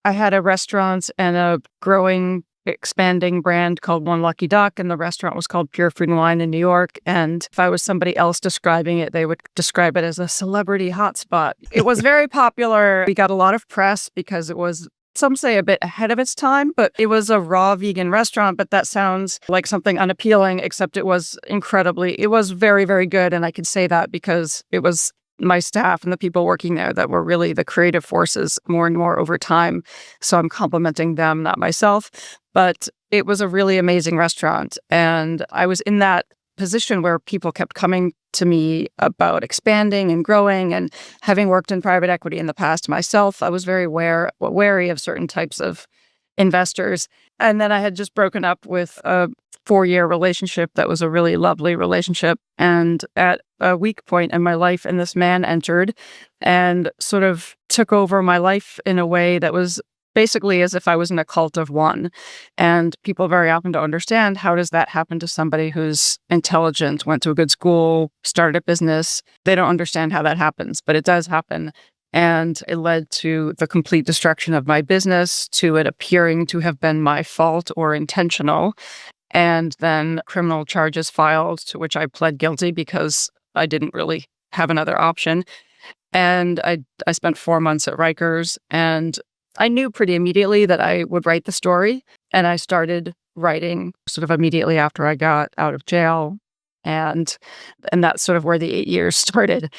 I had a restaurant and a growing, expanding brand called One Lucky Duck, and the restaurant was called Pure Food and Wine in New York. And if I was somebody else describing it, they would describe it as a celebrity hotspot. It was very popular. We got a lot of press because it was, some say, a bit ahead of its time, but it was a raw vegan restaurant. But that sounds like something unappealing, except it was very, very good. And I could say that because it was my staff and the people working there that were really the creative forces more and more over time. So I'm complimenting them, not myself. But it was a really amazing restaurant. And I was in that position where people kept coming to me about expanding and growing. And having worked in private equity in the past myself, I was very wary of certain types of investors. And then I had just broken up with a 4-year relationship that was a really lovely relationship. And at a weak point in my life, and this man entered and sort of took over my life in a way that was basically as if I was in a cult of one. And people very often don't understand, how does that happen to somebody who's intelligent, went to a good school, started a business? They don't understand how that happens, but it does happen. And it led to the complete destruction of my business, to it appearing to have been my fault or intentional. And then criminal charges filed, to which I pled guilty because I didn't really have another option. And I spent 4 months at Rikers, and I knew pretty immediately that I would write the story. And I started writing sort of immediately after I got out of jail. And that's sort of where the 8 years started.